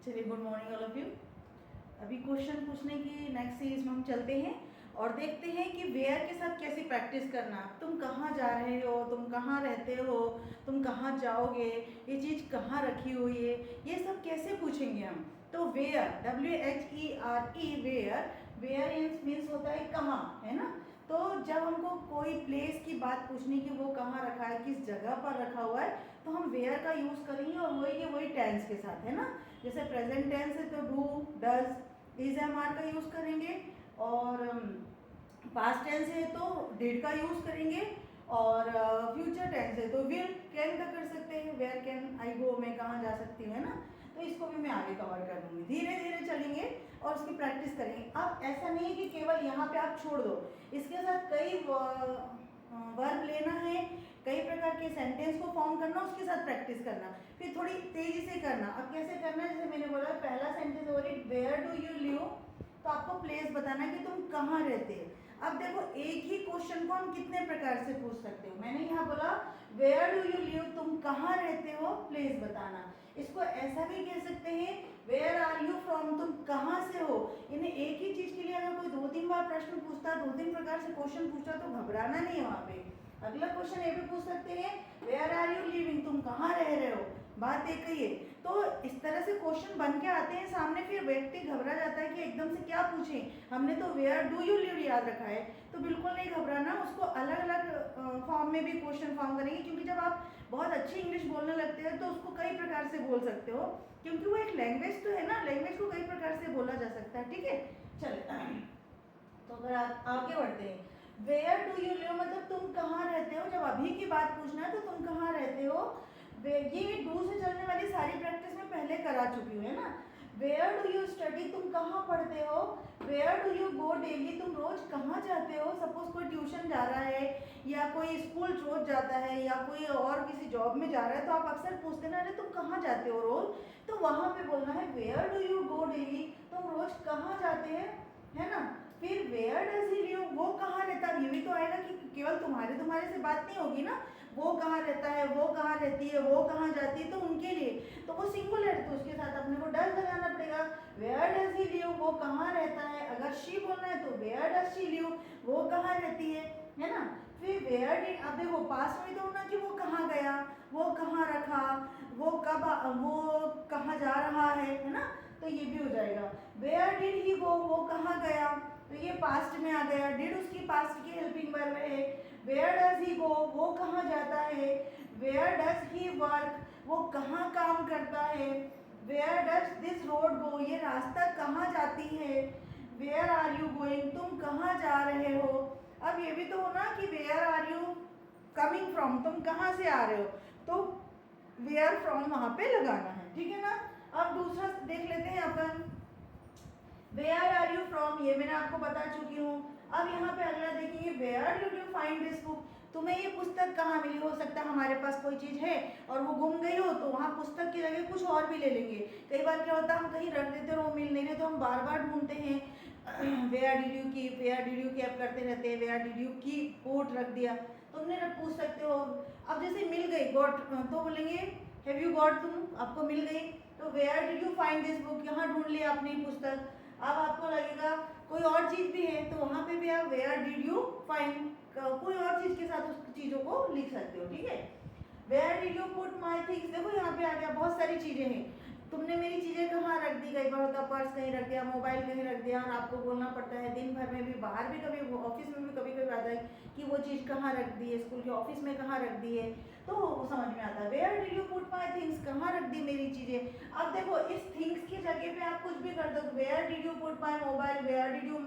चलिए, good morning all of you. अभी question पूछने की नेक्स्ट सीरीज में हम चलते हैं और देखते हैं कि वेयर के साथ कैसी प्रैक्टिस करना। तुम कहाँ जा रहे हो, तुम कहाँ रहते हो, तुम कहाँ जाओगे, ये चीज़ कहाँ रखी हुई है, ये सब कैसे पूछेंगे हम। तो where, WHERE, where, where means होता है कहाँ, है ना। तो जब हमको कोई प्लेस की बात पूछनी कि वो कहाँ रखा है, किस जगह पर रखा हुआ है, तो हम वेयर का यूज़ करेंगे और वही टेंस के साथ, है ना। जैसे प्रेजेंट टेंस है तो do, does, is, am, are का यूज़ करेंगे। और पास्ट टेंस है तो डिड का यूज़ करेंगे। और फ्यूचर टेंस है तो विल, कैन का कर सकते हैं। वेयर कैन आई गो, मैं कहाँ जा सकती हूँ, है ना। तो इसको भी मैं आगे कवर कर दूंगी। धीरे धीरे चलेंगे और उसकी प्रैक्टिस करेंगे। अब ऐसा नहीं है कि केवल यहाँ पे आप छोड़ दो, इसके साथ कई वर्ब लेना है, कई प्रकार के सेंटेंस को फॉर्म करना, उसके साथ प्रैक्टिस करना, फिर थोड़ी तेजी से करना। अब कैसे करना है, जैसे मैंने बोला पहला सेंटेंस हो रही वेयर डू यू लिव, तो आपको प्लेस बताना है कि तुम कहाँ रहते हो। अब देखो, एक ही क्वेश्चन को हम कितने प्रकार से पूछ सकते हो। मैंने यहाँ बोला वेयर डू यू लिव, तुम कहाँ रहते हो, प्लेस बताना। इसको ऐसा भी कह सकते हैं वेयर आर यू फ्रॉम, तुम कहाँ से हो। यानी एक ही चीज के लिए अगर कोई 2-3 बार प्रश्न पूछता, 2-3 प्रकार से क्वेश्चन पूछता, तो घबराना नहीं है। वहाँ पे अगला क्वेश्चन ये भी पूछ सकते हैं वेयर आर यू लिविंग, तुम कहाँ रह रहे हो, बात एक ही है। तो इस तरह से क्वेश्चन बन के आते हैं सामने, फिर व्यक्ति घबरा जाता है कि एकदम से क्या पूछें, हमने तो वेयर डू यू लिव याद रखा है। तो बिल्कुल नहीं घबराना, उसको अलग अलग फॉर्म में भी क्वेश्चन फॉर्म करेंगे, क्योंकि जब आप बहुत अच्छी इंग्लिश बोलने लगते हैं तो उसको कई प्रकार से बोल सकते हो, क्योंकि वो एक लैंग्वेज तो है ना, लैंग्वेज को कई प्रकार से बोला जा सकता है। ठीक है, चलिए तो अगर आप आगे बढ़ते हैं, वेयर डू यू लिव मतलब तुम कहाँ रहते हो। जब अभी की बात पूछना है तो तुम कहाँ रहते हो। ये डू से चलने वाली सारी प्रैक्टिस मैं पहले करा चुकी हूँ, है ना। वेयर डू यू स्टडी, तुम कहाँ पढ़ते हो। Where do you go daily, तुम रोज कहाँ जाते हो। सपोज कोई ट्यूशन जा रहा है या कोई स्कूल रोज जाता है या कोई और किसी जॉब में जा रहा है, तो आप अक्सर पूछते ना, अरे तुम कहाँ जाते हो रोज, तो वहां पे बोलना है where do you go daily, तुम रोज कहाँ जाते हैं, है ना। फिर वेयर डज ही लिव, वो कहाँ रहता है। ये भी तो आएगा कि केवल तुम्हारे से बात नहीं होगी ना, वो कहाँ रहता है, वो कहाँ रहती है, वो कहाँ जाती है, तो उनके लिए तो वो सिंगुलर है, तो उसके साथ अपने को डज लगाना पड़ेगा। वेयर डज ही लिव, वो कहाँ रहता है। अगर शी बोलना है तो वेयर डज शी लिव, वो कहाँ रहती है ना। फिर वेयर डिड, अब देखो पास में तो होना कि वो कहाँ गया, वो कहाँ रखा, वो कब, वो कहाँ जा रहा है ना, तो ये भी हो जाएगा। वेयर डिड ही गो, वो कहाँ गया, तो ये पास्ट में आ गया। डिड उसकी पास्ट की हेल्पिंग वर्ब है। वेयर डज ही गो, वो कहाँ जाता है। वेयर डज ही वर्क, वो कहाँ काम करता है। वेयर डज दिस रोड गो, ये रास्ता कहाँ जाती है। वेयर आर यू गोइंग, तुम कहाँ जा रहे हो। अब ये भी तो होना कि where are you coming from, तुम कहाँ से आ रहे हो, तो वेयर फ्रॉम वहां पे लगाना है। ठीक है ना। अब दूसरा देख लेते हैं अपन, वेयर आर यू फ्रॉम, ये मैंने आपको बता चुकी हूँ। अब यहाँ पे अगला देखेंगे, where did you find this book, तुम्हें ये पुस्तक कहाँ मिली। हो सकता है हमारे पास कोई चीज़ है और वो गुम गई हो, तो वहाँ पुस्तक की जगह कुछ और भी ले लेंगे। कई बार क्या होता है, हम कहीं रख देते हैं और वो मिल नहीं रहे, तो हम बार बार ढूंढते हैं। Where did you keep, where did you keep करते रहते हैं, where did you keep coat रख दिया, तुमने पूछ सकते हो। अब जैसे मिल गई, गॉट, तो बोलेंगे हैव यू गॉट, तुम, आपको मिल गई, तो where did you find this book, यहाँ ढूंढ लिया अपनी पुस्तक। अब आपको लगेगा कोई और चीज भी है, तो वहां पे भी आप वेयर डिड यू फाइंड कोई और चीज के साथ उस चीजों को लिख सकते हो। ठीक है, where did you put my things, देखो यहाँ पे आ गया, बहुत सारी चीजें हैं, तुमने मेरी चीजें कहाँ रख दी। कई बार होता पर्स कहीं रख दिया, मोबाइल कहीं रख दिया, और आपको बोलना पड़ता है दिन भर में भी, बाहर भी, कभी ऑफिस में भी कभी कभी आता है कि वो चीज कहाँ रख दी है, स्कूल के ऑफिस में कहाँ रख दी है, तो वो समझ में आता है। Where did you put my things, कहाँ रख दी मेरी चीजें। अब देखो इस थिंग्स की जगह पे आप कुछ भी कर दो, where did you put my mobile, where did you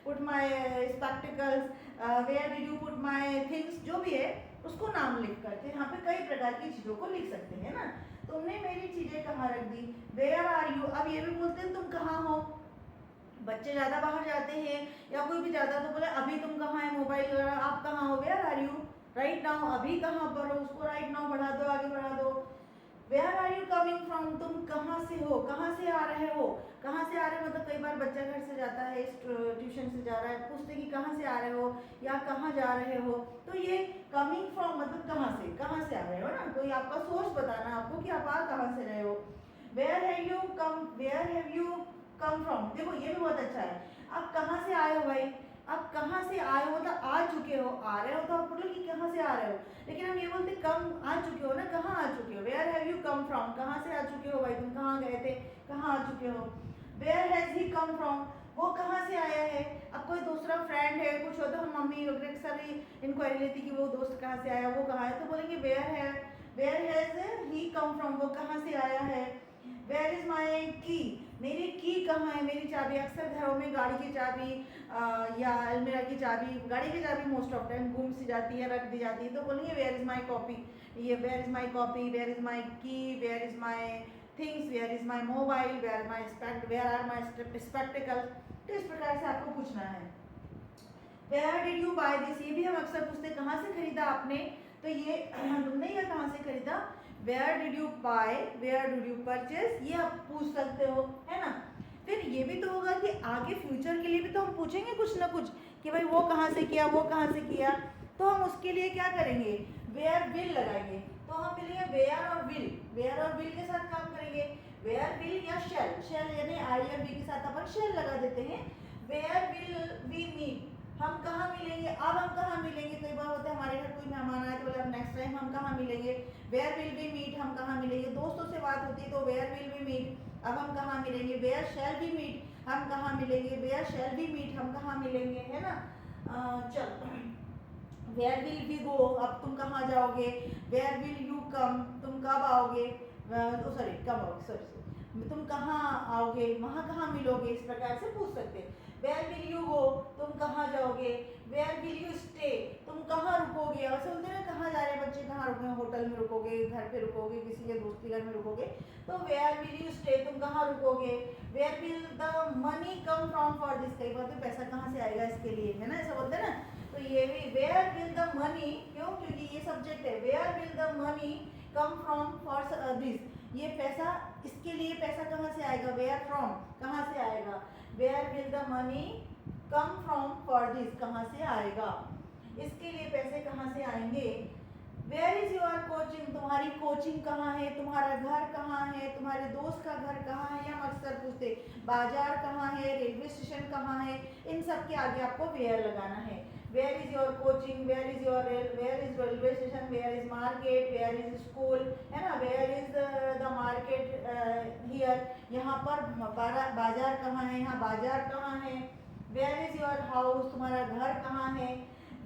put my spectacles, where did you put my things, जो भी है उसको नाम लिख करके यहाँ पे कई प्रकार की चीजों को लिख सकते हैं ना। तुमने मेरी चीजें कहाँ रख दी। वेयर आर यू, अब ये भी बोलते हैं तुम कहाँ हो, बच्चे ज्यादा बाहर जाते हैं या कोई भी ज्यादा, तो बोले अभी तुम कहाँ है, मोबाइल वगैरह, आप कहाँ हो, where are you right now, अभी कहाँ पर हो, उसको राइट नाउ बढ़ा दो, आगे बढ़ा दो। Where are you coming from, तुम कहाँ से हो, कहाँ से आ रहे हो। कहाँ से आ रहे हो मतलब कई बार बच्चा घर से जाता है, ट्यूशन से जा रहा है, पूछते कि कहाँ से आ रहे हो या कहाँ जा रहे हो, तो ये कमिंग फ्रॉम मतलब कहाँ से आ रहे हो ना, कोई आपका सोर्स बताना आपको कि आप आ कहाँ से रहे हो। Where have you come from, देखो ये भी बहुत अच्छा है। आप कहाँ से आए हो भाई, आप कहाँ से आए हो मतलब आ चुके हो, आ रहे हो तो आप बोलो कि कहाँ से आ रहे हो, लेकिन हम ये बोलते कम आ चुके हो ना, कहाँ आ चुके हो। Where have you come from, कहाँ से आ चुके हो भाई, तुम कहाँ गए थे, कहाँ आ चुके हो। Where has he come from, वो कहाँ से आया है। अब कोई दूसरा फ्रेंड है, कुछ होता है, हम मम्मी वगैरह सारी इंक्वायरी लेती कि वो दोस्त कहाँ से आया, वो कहाँ है, तो बोलेंगे where has he come from, वो कहाँ से आया है। वेयर इज माई की, मेरी की कहाँ है, मेरी चाबी। अक्सर घरों में गाड़ी की चाबी या अलमीरा की चाबी, गाड़ी की चाबी मोस्ट ऑफ टाइम गुम सी जाती है, रख दी जाती है, तो बोलेंगे वेयर इज माई कॉपी। ये where is my copy, where is my key, where is my things, where is my mobile, where are my spectacle. तो इस प्रकार से आपको पूछना है। Where did you buy this, ये भी हम अक्सर पूछते हैं कहाँ से खरीदा आपने, तो ये तुमने या कहाँ से खरीदा। Where did you buy, where did you purchase, ये आप पूछ सकते हो, है ना। फिर ये भी तो होगा कि आगे फ्यूचर के लिए भी तो हम पूछेंगे कुछ ना कुछ कि भाई वो कहाँ से किया, वो कहाँ से किया, तो हम उसके लिए क्या करेंगे, वेयर विल लगाएंगे। तो हम मिलेंगे वेयर और विल, वेयर और विल के साथ काम करेंगे। वेयर विल या शेल, शेल यानी आई और वी के साथ अपन शेल लगा देते हैं। वेयर विल वी मीट, हम कहाँ मिलेंगे, अब हम कहाँ मिलेंगे। कई बार होता है हमारे घर कोई मेहमान आए तो बोले अब नेक्स्ट टाइम हम कहाँ मिलेंगे। वेयर विल वी मीट, हम कहाँ मिलेंगे। दोस्तों से बात होती है तो वेयर विल वी मीट, अब हम कहाँ मिलेंगे। वेयर शैल वी मीट, हम कहाँ मिलेंगे। वेयर शैल वी मीट, हम कहाँ मिलेंगे, है ना। चलो, वेयर विल वी गो, अब तुम कहाँ जाओगे। वेयर विल यू कम, तुम कब आओगे, सॉरी कब आओगे, सॉरी तुम कहाँ आओगे, वहाँ कहाँ मिलोगे, इस प्रकार से पूछ सकते हैं। वेयर विल यू गो, तुम कहाँ जाओगे। वेयर विल यू स्टे, तुम कहाँ रुकोगे। और सुनते हैं कहाँ जा रहे हैं बच्चे, कहाँ रुके, होटल में रुकोगे, घर पे रुकोगे, किसी के दोस्त के घर में रुकोगे, तो वेयर विल यू स्टे, तुम कहाँ रुकोगे। Where will the money come from for this, कई बार तो पैसा कहाँ से आएगा इसके लिए, है ना, ऐसा बोलते हैं ना। तो ये भी वेयर विल द मनी, क्यों, क्योंकि ये सब्जेक्ट है। Where will the money come from for this, ये पैसा, इसके लिए पैसा कहाँ से आएगा, वेयर फ्रॉम, कहाँ से आएगा। Where will the money come from for this, कहाँ से आएगा, इसके लिए पैसे कहाँ से आएंगे। वेयर इज योर कोचिंग, तुम्हारी कोचिंग कहाँ है, तुम्हारा घर कहाँ है, तुम्हारे दोस्त का घर कहाँ है, या हम अक्सर पूछते बाजार कहाँ है, रेलवे स्टेशन कहाँ है, इन सब के आगे आपको वेयर लगाना है। Where is your coaching, where is railway station, where is market, where is school, है ना। Where is the market here, यहाँ पर बाजार कहाँ है, यहाँ बाजार कहाँ है। वेयर इज योर हाउस, तुम्हारा घर कहाँ है।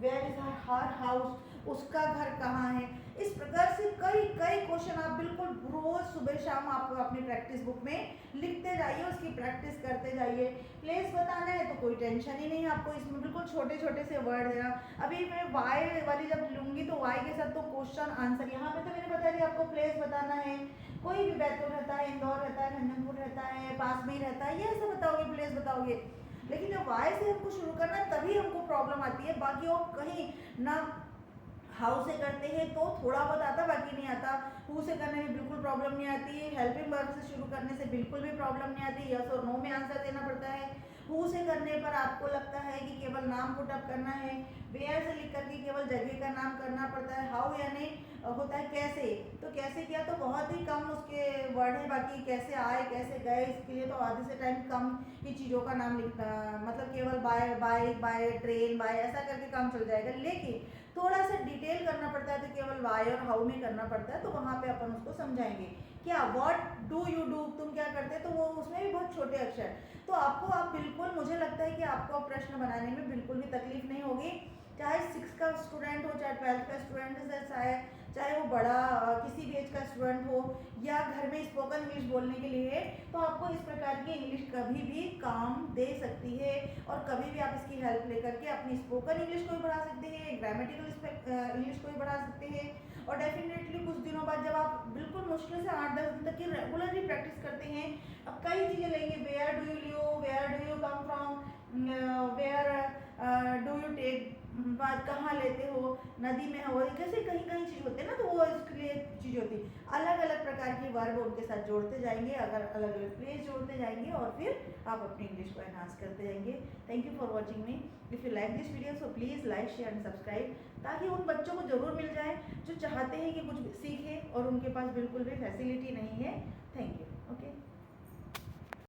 वेयर इज हर हाउस, उसका घर कहाँ है। इस प्रकार से कई कई क्वेश्चन आप बिल्कुल रोज सुबह शाम आप अपनी प्रैक्टिस बुक में लिखते जाइए, उसकी प्रैक्टिस करते जाइए। प्लेस बताना है तो कोई टेंशन ही नहीं है आपको, इसमें बिल्कुल छोटे छोटे से वर्ड देना। अभी मैं वाई वाली जब लूंगी तो वाई के साथ तो क्वेश्चन आंसर, यहाँ पे तो मैंने बता दिया आपको प्लेस बताना है। कोई भी बैतूल रहता है, इंदौर रहता है, झंझनपुर रहता है, पास में ही रहता है, ये ऐसा बताओगे, प्लेस बताओगे। लेकिन जब वाई से हमको शुरू करना है तभी हमको प्रॉब्लम आती है, बाकी और कहीं ना। हाउ से करते हैं तो थोड़ा बहुत आता, बाकी नहीं आता। हु से करने में बिल्कुल प्रॉब्लम नहीं आती है। हेल्पिंग वर्ब से शुरू करने से बिल्कुल भी प्रॉब्लम नहीं आती, यस और नो में आंसर देना पड़ता है। हु से करने पर आपको लगता है कि केवल नाम पुटअप करना है। वेयर से लिख करके केवल जगह का नाम करना पड़ता है। हाउ यानी होता है कैसे, तो कैसे किया तो बहुत ही कम उसके वर्ड है, बाकी कैसे आए कैसे गए इसके लिए तो आधे से टाइम कम ही चीज़ों का नाम लिखना, मतलब केवल by bike by train by ऐसा करके काम चल जाएगा। लेकिन थोड़ा सा डिटेल करना पड़ता है तो केवल वाई और हाउ में करना पड़ता है, तो वहाँ पे अपन उसको समझाएंगे। क्या व्हाट डू यू डू, तुम क्या करते हैं, तो वो उसमें भी बहुत छोटे अक्षर। तो आपको आप बिल्कुल, मुझे लगता है कि आपको प्रश्न बनाने में बिल्कुल भी तकलीफ नहीं होगी, चाहे 6 का स्टूडेंट हो, चाहे 12th का स्टूडेंट, चाहे वो बड़ा किसी भी एज का स्टूडेंट हो, या घर में स्पोकन इंग्लिश बोलने के लिए, तो आपको इस प्रकार की इंग्लिश कभी भी काम दे सकती है। और कभी भी आप इसकी हेल्प लेकर के अपनी स्पोकन इंग्लिश को भी बढ़ा सकते हैं, ग्रामेटिकल इंग्लिश को भी बढ़ा सकते हैं। और डेफिनेटली कुछ दिनों बाद जब आप बिल्कुल मुश्किल से 8-10 दिन तक की रेगुलरली प्रैक्टिस करते हैं, अब कई चीज़ें लेंगे। Where do you live, where do you come from, where do you take बात, कहाँ लेते हो, नदी में हो, कैसे कहीं कहीं चीज़ होते हैं ना, तो वो इसके लिए चीज़ होती है। अलग अलग प्रकार की वर्ब उनके साथ जोड़ते जाएंगे, अगर अलग अलग प्लेस जोड़ते जाएंगे, और फिर आप अपनी इंग्लिश को एनहांस करते जाएंगे। Thank you for watching me. If you like this video so please like share and subscribe, ताकि उन बच्चों को ज़रूर मिल जाए जो चाहते हैं कि कुछ सीखें और उनके पास बिल्कुल भी फैसिलिटी नहीं है। Thank you. ओके।